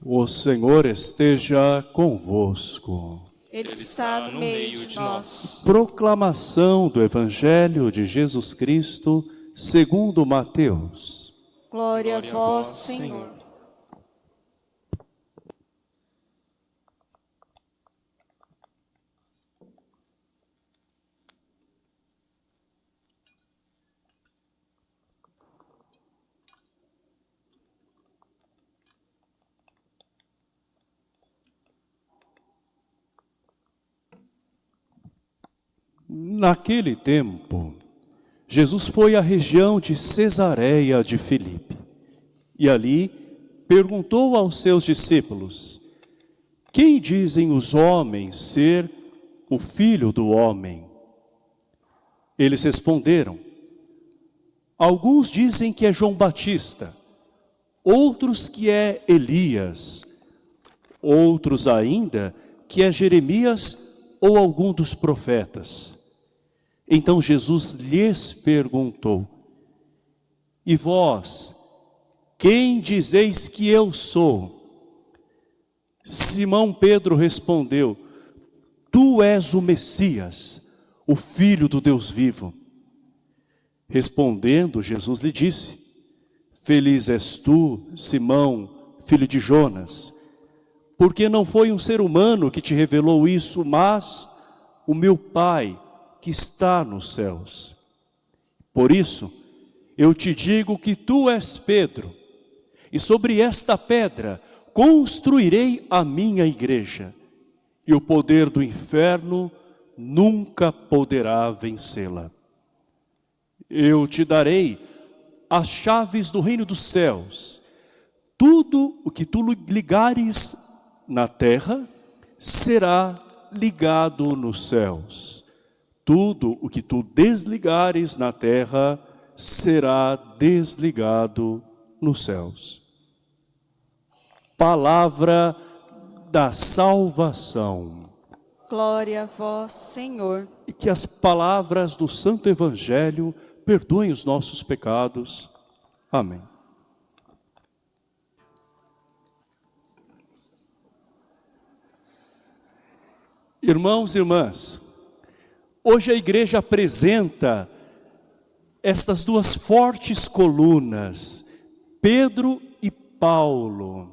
O Senhor esteja convosco. Ele está no meio de nós. Proclamação do Evangelho de Jesus Cristo, segundo Mateus. Glória a vós, Senhor. Naquele tempo, Jesus foi à região de Cesareia de Filipe e ali perguntou aos seus discípulos: quem dizem os homens ser o Filho do Homem? Eles responderam: alguns dizem que é João Batista, outros que é Elias, outros ainda que é Jeremias ou algum dos profetas. Então Jesus lhes perguntou: e vós, quem dizeis que eu sou? Simão Pedro respondeu: tu és o Messias, o Filho do Deus vivo. Respondendo, Jesus lhe disse: feliz és tu, Simão, filho de Jonas, porque não foi um ser humano que te revelou isso, mas o meu Pai que está nos céus. Por isso, eu te digo que tu és Pedro, e sobre esta pedra construirei a minha igreja, e o poder do inferno nunca poderá vencê-la. Eu te darei as chaves do reino dos céus. Tudo o que tu ligares na terra será ligado nos céus. Tudo o que tu desligares na terra será desligado nos céus. Palavra da salvação. Glória a vós, Senhor. E que as palavras do Santo Evangelho perdoem os nossos pecados. Amém. Irmãos e irmãs, hoje a igreja apresenta estas duas fortes colunas, Pedro e Paulo,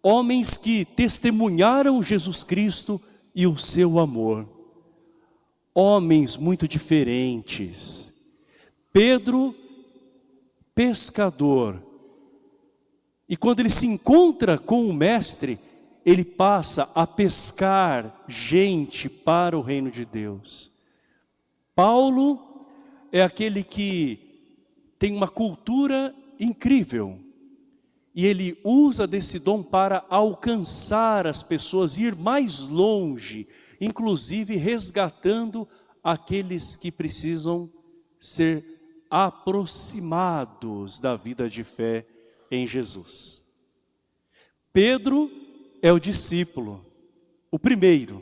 homens que testemunharam Jesus Cristo e o seu amor, homens muito diferentes. Pedro, pescador, e quando ele se encontra com o mestre, ele passa a pescar gente para o reino de Deus. Paulo é aquele que tem uma cultura incrível. E ele usa desse dom para alcançar as pessoas, ir mais longe, inclusive resgatando aqueles que precisam ser aproximados da vida de fé em Jesus. Pedro é o discípulo, o primeiro,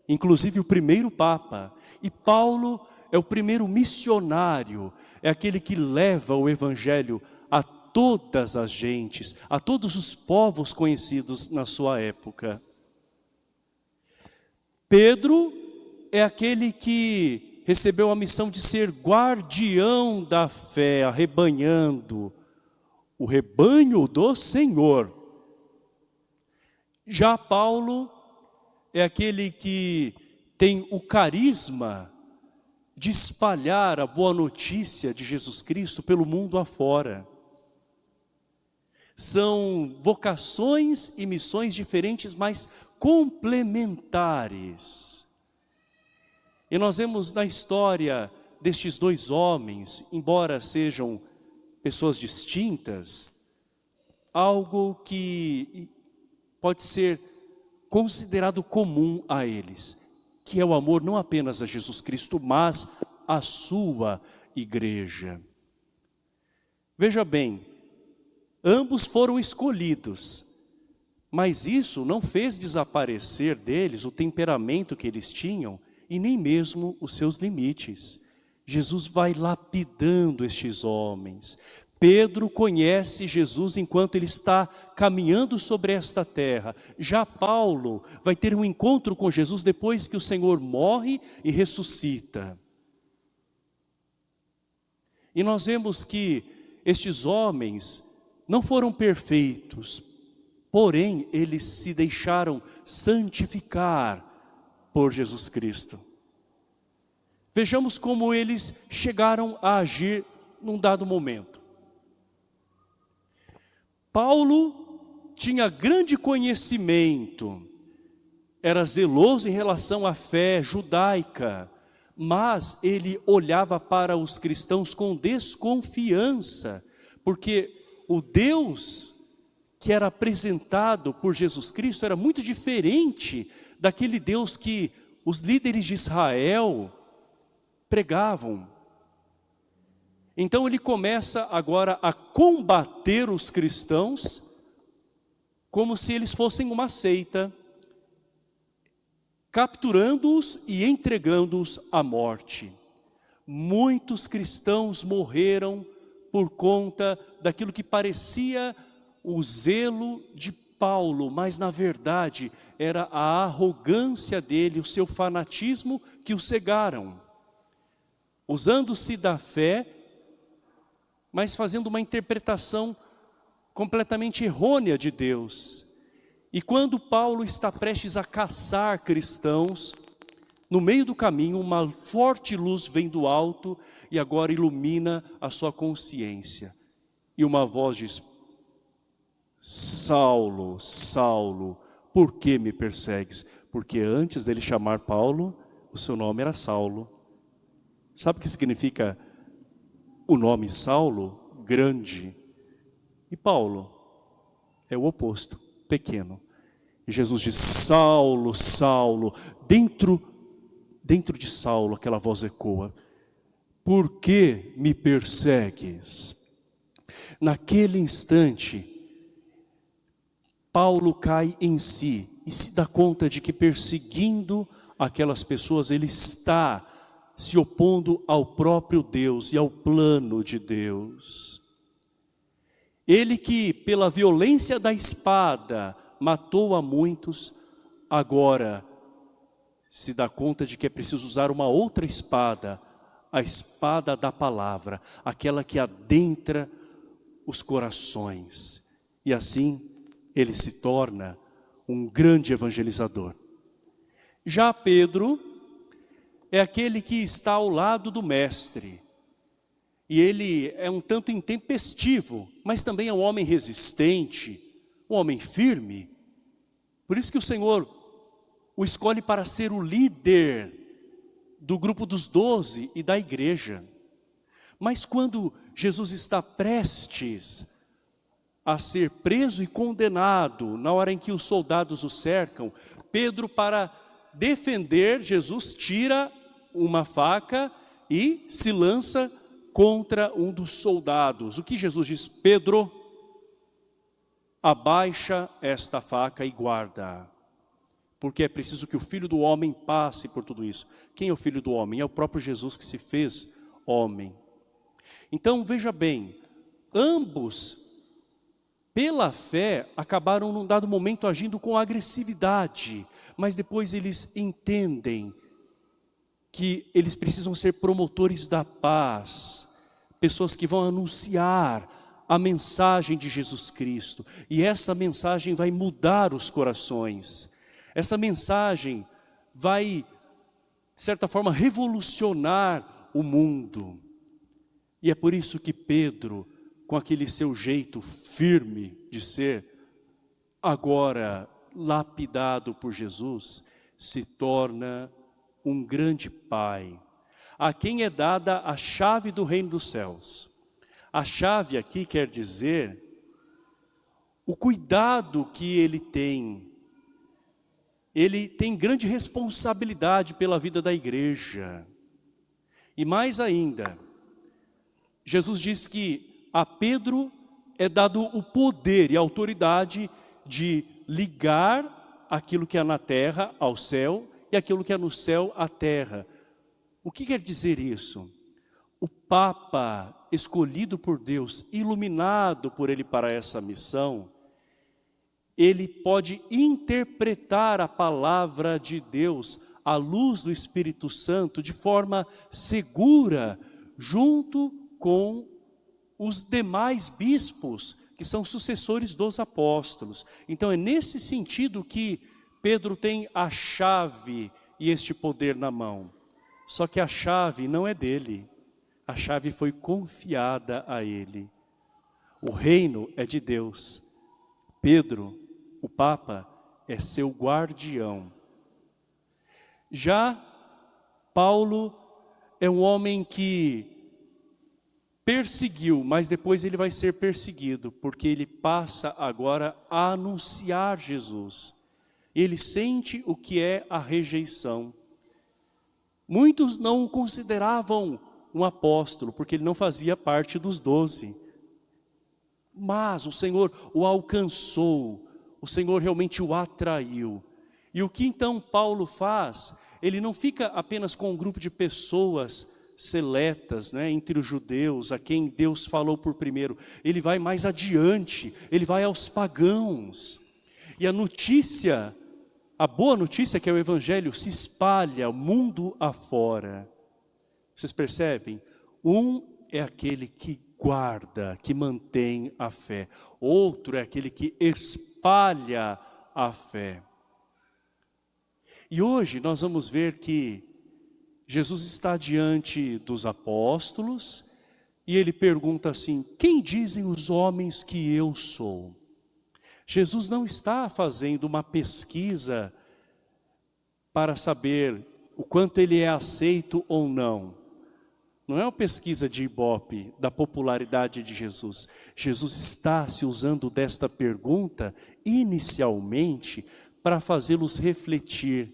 inclusive o primeiro Papa. E Paulo é o primeiro missionário, é aquele que leva o Evangelho a todas as gentes, a todos os povos conhecidos na sua época. Pedro é aquele que recebeu a missão de ser guardião da fé, arrebanhando o rebanho do Senhor. Já Paulo é aquele que tem o carisma de espalhar a boa notícia de Jesus Cristo pelo mundo afora. São vocações e missões diferentes, mas complementares. E nós vemos na história destes dois homens, embora sejam pessoas distintas, algo que pode ser considerado comum a eles, que é o amor não apenas a Jesus Cristo, mas a sua igreja. Veja bem, ambos foram escolhidos, mas isso não fez desaparecer deles o temperamento que eles tinham e nem mesmo os seus limites. Jesus vai lapidando estes homens. Pedro conhece Jesus enquanto ele está caminhando sobre esta terra. Já Paulo vai ter um encontro com Jesus depois que o Senhor morre e ressuscita. E nós vemos que estes homens não foram perfeitos, porém eles se deixaram santificar por Jesus Cristo. Vejamos como eles chegaram a agir num dado momento. Paulo tinha grande conhecimento, era zeloso em relação à fé judaica, mas ele olhava para os cristãos com desconfiança, porque o Deus que era apresentado por Jesus Cristo era muito diferente daquele Deus que os líderes de Israel pregavam. Então ele começa agora a combater os cristãos como se eles fossem uma seita, capturando-os e entregando-os à morte. Muitos cristãos morreram por conta daquilo que parecia o zelo de Paulo, mas na verdade era a arrogância dele, o seu fanatismo que o cegaram. Usando-se da fé, mas fazendo uma interpretação completamente errônea de Deus. E quando Paulo está prestes a caçar cristãos, no meio do caminho uma forte luz vem do alto e agora ilumina a sua consciência. E uma voz diz: Saulo, Saulo, por que me persegues? Porque antes dele chamar Paulo, o seu nome era Saulo. Sabe o que significa o nome Saulo? Grande. E Paulo é o oposto, pequeno. E Jesus diz: Saulo, Saulo. Dentro de Saulo aquela voz ecoa: por que me persegues? Naquele instante, Paulo cai em si e se dá conta de que perseguindo aquelas pessoas ele está se opondo ao próprio Deus e ao plano de Deus. Ele que pela violência da espada matou a muitos, agora se dá conta de que é preciso usar uma outra espada, a espada da palavra, aquela que adentra os corações. E assim ele se torna um grande evangelizador. Já Pedro é aquele que está ao lado do mestre. E ele é um tanto intempestivo, mas também é um homem resistente, um homem firme. Por isso que o Senhor o escolhe para ser o líder do grupo dos 12 e da igreja. Mas quando Jesus está prestes a ser preso e condenado, na hora em que os soldados o cercam, Pedro, para defender Jesus, tira uma faca e se lança contra um dos soldados. O que Jesus diz? Pedro, abaixa esta faca e guarda, porque é preciso que o Filho do Homem passe por tudo isso. Quem é o Filho do Homem? É o próprio Jesus que se fez homem. Então veja bem, ambos pela fé acabaram num dado momento agindo com agressividade, mas depois eles entendem que eles precisam ser promotores da paz, pessoas que vão anunciar a mensagem de Jesus Cristo, e essa mensagem vai mudar os corações. Essa mensagem vai, de certa forma, revolucionar o mundo. E é por isso que Pedro, com aquele seu jeito firme de ser, agora lapidado por Jesus, se torna um grande pai, a quem é dada a chave do reino dos céus. A chave aqui quer dizer o cuidado que ele tem. Ele tem grande responsabilidade pela vida da igreja. E mais ainda, Jesus diz que a Pedro é dado o poder e a autoridade de ligar aquilo que é na terra ao céu e aquilo que é no céu à terra. O que quer dizer isso? O Papa, escolhido por Deus, iluminado por Ele para essa missão, ele pode interpretar a palavra de Deus à luz do Espírito Santo de forma segura, junto com os demais bispos, que são sucessores dos apóstolos. Então é nesse sentido que Pedro tem a chave e este poder na mão. Só que a chave não é dele, a chave foi confiada a ele. O reino é de Deus. Pedro, o Papa, é seu guardião. Já Paulo é um homem que perseguiu, mas depois ele vai ser perseguido, porque ele passa agora a anunciar Jesus. Ele sente o que é a rejeição. Muitos não o consideravam um apóstolo, porque ele não fazia parte dos 12. Mas o Senhor o alcançou, o Senhor realmente o atraiu. E o que então Paulo faz? Ele não fica apenas com um grupo de pessoas seletas, né, entre os judeus, a quem Deus falou por primeiro. Ele vai mais adiante, ele vai aos pagãos. E a notícia, a boa notícia que é o Evangelho, se espalha o mundo afora. Vocês percebem? Um é aquele que guarda, que mantém a fé. Outro é aquele que espalha a fé. E hoje nós vamos ver que Jesus está diante dos apóstolos e ele pergunta assim: quem dizem os homens que eu sou? Jesus não está fazendo uma pesquisa para saber o quanto ele é aceito ou não. Não é uma pesquisa de Ibope da popularidade de Jesus. Jesus está se usando desta pergunta inicialmente para fazê-los refletir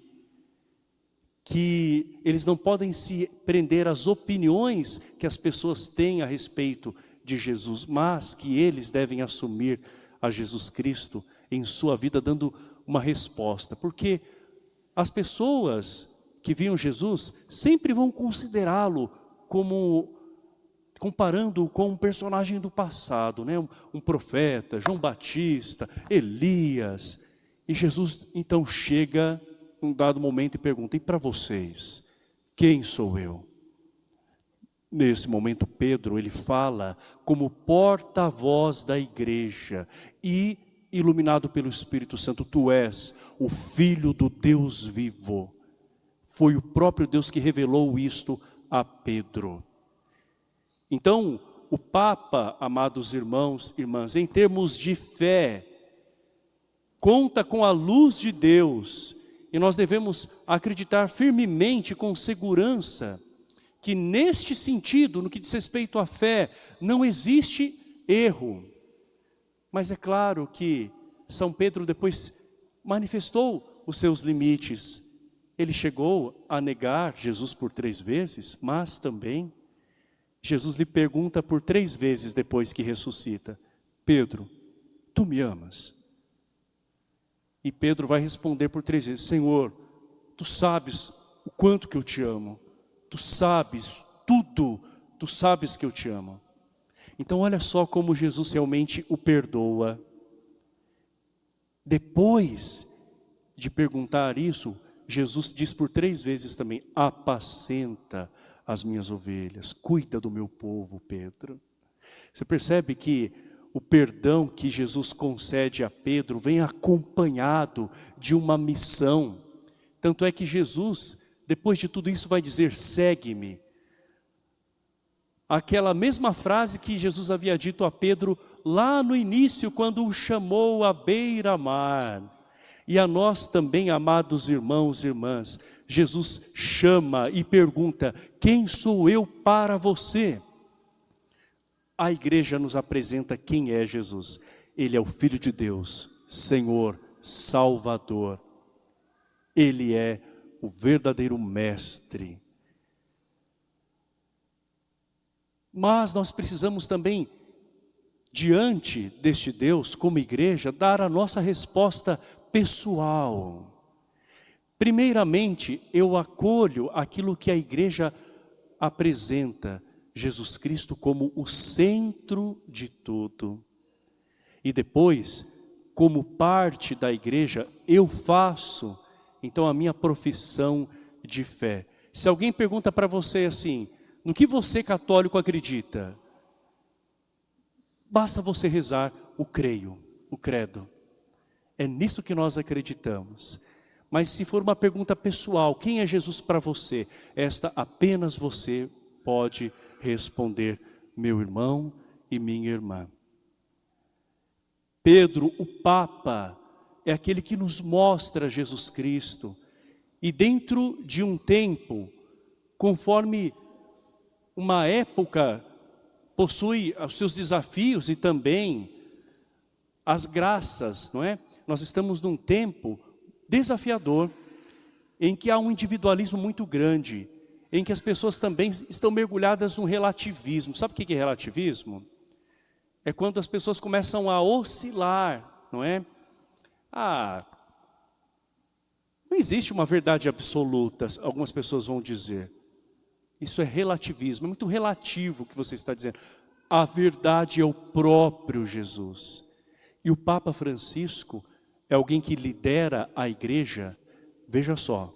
que eles não podem se prender às opiniões que as pessoas têm a respeito de Jesus, mas que eles devem assumir a Jesus Cristo em sua vida, dando uma resposta. Porque as pessoas que viam Jesus sempre vão considerá-lo como, comparando-o com um personagem do passado, né? Um profeta, João Batista, Elias. E Jesus então chega num dado momento e pergunta: e para vocês, quem sou eu? Nesse momento Pedro, ele fala como porta-voz da igreja e iluminado pelo Espírito Santo: tu és o Filho do Deus vivo. Foi o próprio Deus que revelou isto a Pedro. Então, o Papa, amados irmãos e irmãs, em termos de fé, conta com a luz de Deus. E nós devemos acreditar firmemente, com segurança, que neste sentido, no que diz respeito à fé, não existe erro. Mas é claro que São Pedro depois manifestou os seus limites. Ele chegou a negar Jesus por 3 vezes, mas também Jesus lhe pergunta por 3 vezes depois que ressuscita: Pedro, tu me amas? E Pedro vai responder por 3 vezes: Senhor, tu sabes o quanto que eu te amo. Tu sabes tudo, tu sabes que eu te amo. Então olha só como Jesus realmente o perdoa. Depois de perguntar isso, Jesus diz por 3 vezes também: apacenta as minhas ovelhas, cuida do meu povo, Pedro. Você percebe que o perdão que Jesus concede a Pedro vem acompanhado de uma missão. Tanto é que Jesus, depois de tudo isso, vai dizer: segue-me. Aquela mesma frase que Jesus havia dito a Pedro lá no início, quando o chamou à beira-mar. E a nós também, amados irmãos e irmãs, Jesus chama e pergunta: quem sou eu para você? A igreja nos apresenta quem é Jesus. Ele é o Filho de Deus, Senhor, Salvador. Ele é o verdadeiro mestre. Mas nós precisamos também, diante deste Deus, como igreja, dar a nossa resposta pessoal. Primeiramente, eu acolho aquilo que a igreja apresenta, Jesus Cristo como o centro de tudo. E depois, como parte da igreja, eu faço, então, a minha profissão de fé. Se alguém pergunta para você assim: no que você, católico, acredita? Basta você rezar o creio, o credo. É nisso que nós acreditamos. Mas se for uma pergunta pessoal, quem é Jesus para você? Esta apenas você pode responder, meu irmão e minha irmã. Pedro, o Papa, é aquele que nos mostra Jesus Cristo. E dentro de um tempo, conforme uma época possui os seus desafios e também as graças, não é? Nós estamos num tempo desafiador, em que há um individualismo muito grande, em que as pessoas também estão mergulhadas no relativismo. Sabe o que é relativismo? É quando as pessoas começam a oscilar, não é? Não existe uma verdade absoluta, algumas pessoas vão dizer. Isso é relativismo, é muito relativo o que você está dizendo. A verdade é o próprio Jesus. E o Papa Francisco é alguém que lidera a igreja, veja só,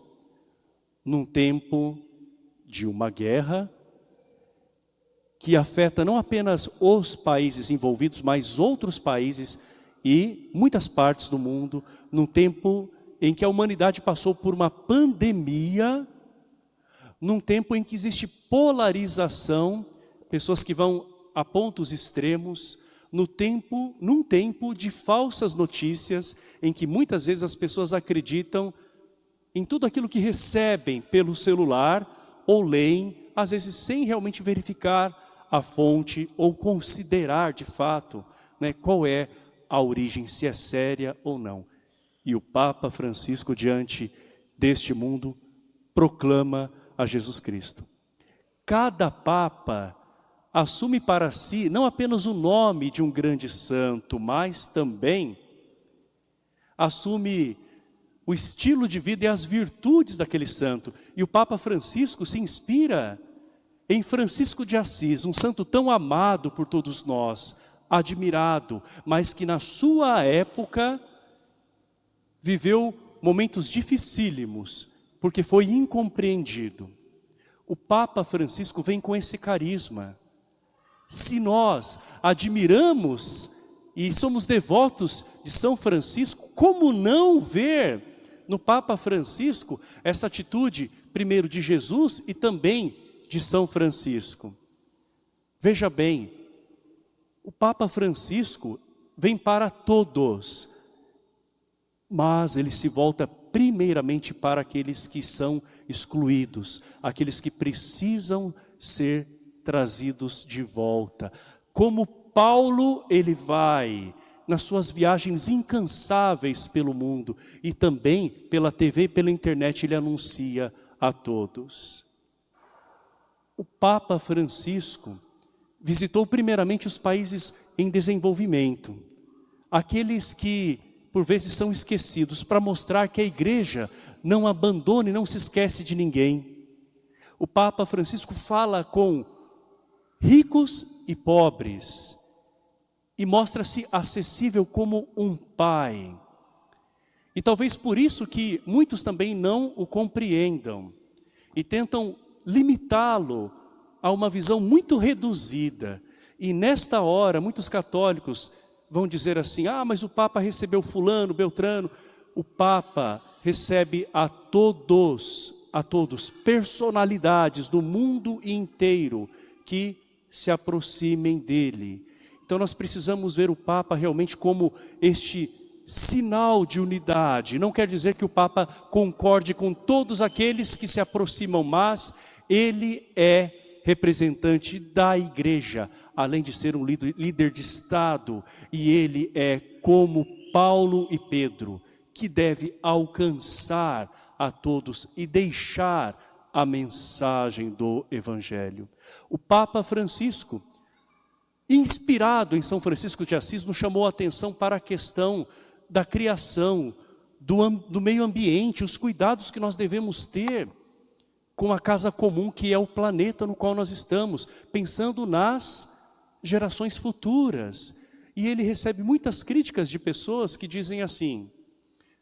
num tempo de uma guerra que afeta não apenas os países envolvidos, mas outros países e muitas partes do mundo, num tempo em que a humanidade passou por uma pandemia, num tempo em que existe polarização, pessoas que vão a pontos extremos, num tempo de falsas notícias, em que muitas vezes as pessoas acreditam em tudo aquilo que recebem pelo celular ou leem, às vezes sem realmente verificar a fonte ou considerar de fato, né, qual é a origem, se é séria ou não. E o Papa Francisco, diante deste mundo, proclama a Jesus Cristo. Cada Papa assume para si não apenas o nome de um grande santo, mas também assume o estilo de vida e as virtudes daquele santo. E o Papa Francisco se inspira em Francisco de Assis, um santo tão amado por todos nós, admirado, mas que na sua época viveu momentos dificílimos, porque foi incompreendido. O Papa Francisco vem com esse carisma. Se nós admiramos e somos devotos de São Francisco, como não ver no Papa Francisco essa atitude, primeiro de Jesus e também de São Francisco? Veja bem, o Papa Francisco vem para todos, mas ele se volta primeiramente para aqueles que são excluídos, aqueles que precisam ser trazidos de volta. Como Paulo, ele vai nas suas viagens incansáveis pelo mundo e também pela TV e pela internet ele anuncia a todos. O Papa Francisco visitou primeiramente os países em desenvolvimento, aqueles que por vezes são esquecidos, para mostrar que a igreja não abandona e não se esquece de ninguém. O Papa Francisco fala com ricos e pobres e mostra-se acessível como um pai. E talvez por isso que muitos também não o compreendam e tentam limitá-lo a uma visão muito reduzida. E nesta hora, muitos católicos vão dizer assim: ah, mas o Papa recebeu fulano, beltrano. O Papa recebe a todos, personalidades do mundo inteiro que se aproximem dele. Então nós precisamos ver o Papa realmente como este sinal de unidade. Não quer dizer que o Papa concorde com todos aqueles que se aproximam, mas ele é representante da igreja, além de ser um líder de Estado, e ele é como Paulo e Pedro, que deve alcançar a todos e deixar a mensagem do Evangelho. O Papa Francisco, inspirado em São Francisco de Assis, nos chamou a atenção para a questão da criação, do meio ambiente, os cuidados que nós devemos ter com a casa comum que é o planeta no qual nós estamos, pensando nas gerações futuras. E ele recebe muitas críticas de pessoas que dizem assim: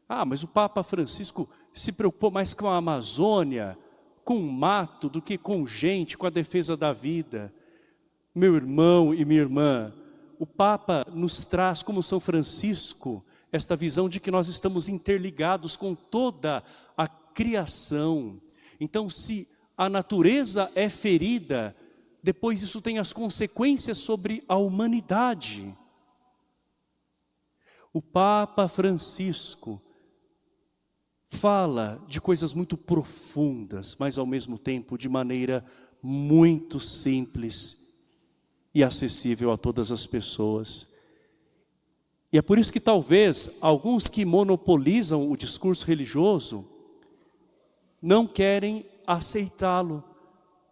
ah, mas o Papa Francisco se preocupou mais com a Amazônia, com o mato, do que com gente, com a defesa da vida. Meu irmão e minha irmã, o Papa nos traz, como São Francisco, esta visão de que nós estamos interligados com toda a criação. Então, se a natureza é ferida, depois isso tem as consequências sobre a humanidade. O Papa Francisco fala de coisas muito profundas, mas ao mesmo tempo de maneira muito simples e acessível a todas as pessoas. E é por isso que talvez alguns que monopolizam o discurso religioso não querem aceitá-lo,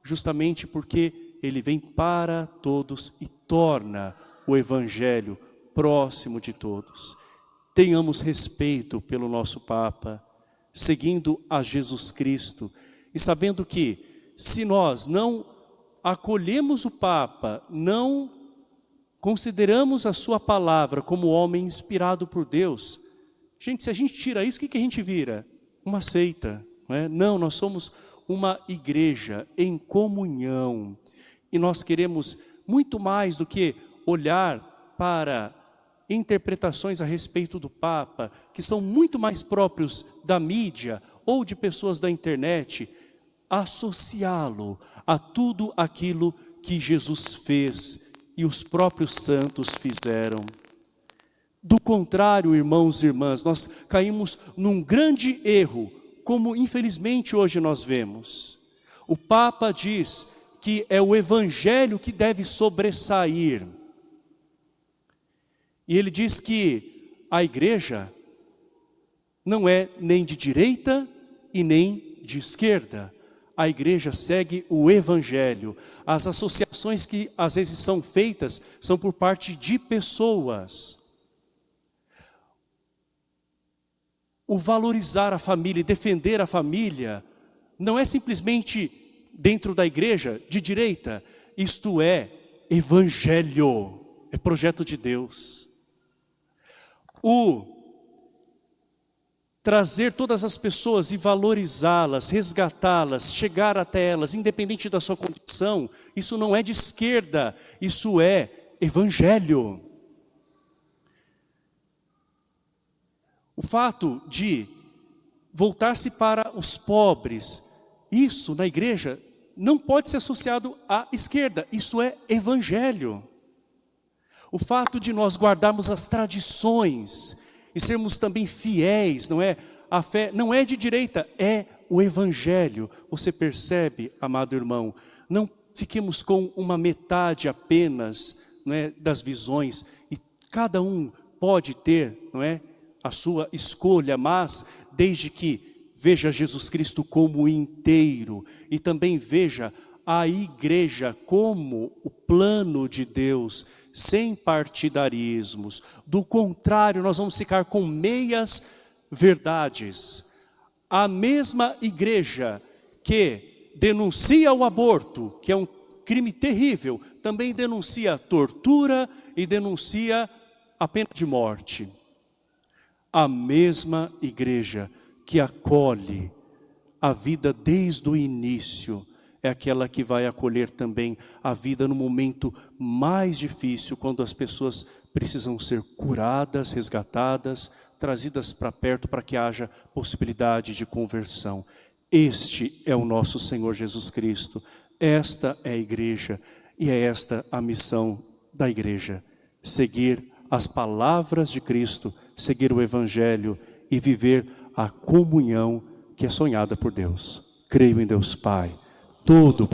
justamente porque ele vem para todos e torna o Evangelho próximo de todos. Tenhamos respeito pelo nosso Papa, seguindo a Jesus Cristo e sabendo que se nós não acolhemos o Papa, não consideramos a sua palavra como homem inspirado por Deus, gente, se a gente tira isso, o que a gente vira? Uma seita. Não, nós somos uma igreja em comunhão e nós queremos muito mais do que olhar para interpretações a respeito do Papa, que são muito mais próprios da mídia ou de pessoas da internet, associá-lo a tudo aquilo que Jesus fez e os próprios santos fizeram. Do contrário, irmãos e irmãs, nós caímos num grande erro, como infelizmente hoje nós vemos. O Papa diz que é o Evangelho que deve sobressair. E ele diz que a igreja não é nem de direita e nem de esquerda. A igreja segue o Evangelho. As associações que às vezes são feitas são por parte de pessoas. O valorizar a família e defender a família não é simplesmente dentro da igreja de direita. Isto é Evangelho, é projeto de Deus. O trazer todas as pessoas e valorizá-las, resgatá-las, chegar até elas, independente da sua condição, isso não é de esquerda, isso é Evangelho. O fato de voltar-se para os pobres, isso na igreja não pode ser associado à esquerda, isto é Evangelho. O fato de nós guardarmos as tradições e sermos também fiéis, não é? A fé não é de direita, é o Evangelho. Você percebe, amado irmão? Não fiquemos com uma metade apenas, não é, das visões, e cada um pode ter, não é, a sua escolha, mas desde que veja Jesus Cristo como inteiro e também veja a igreja como o plano de Deus, sem partidarismos. Do contrário, nós vamos ficar com meias verdades. A mesma igreja que denuncia o aborto, que é um crime terrível, também denuncia a tortura e denuncia a pena de morte. A mesma igreja que acolhe a vida desde o início, é aquela que vai acolher também a vida no momento mais difícil, quando as pessoas precisam ser curadas, resgatadas, trazidas para perto para que haja possibilidade de conversão. Este é o nosso Senhor Jesus Cristo. Esta é a igreja e é esta a missão da igreja. Seguir as palavras de Cristo, seguir o Evangelho e viver a comunhão que é sonhada por Deus. Creio em Deus Pai, Todo-Poderoso.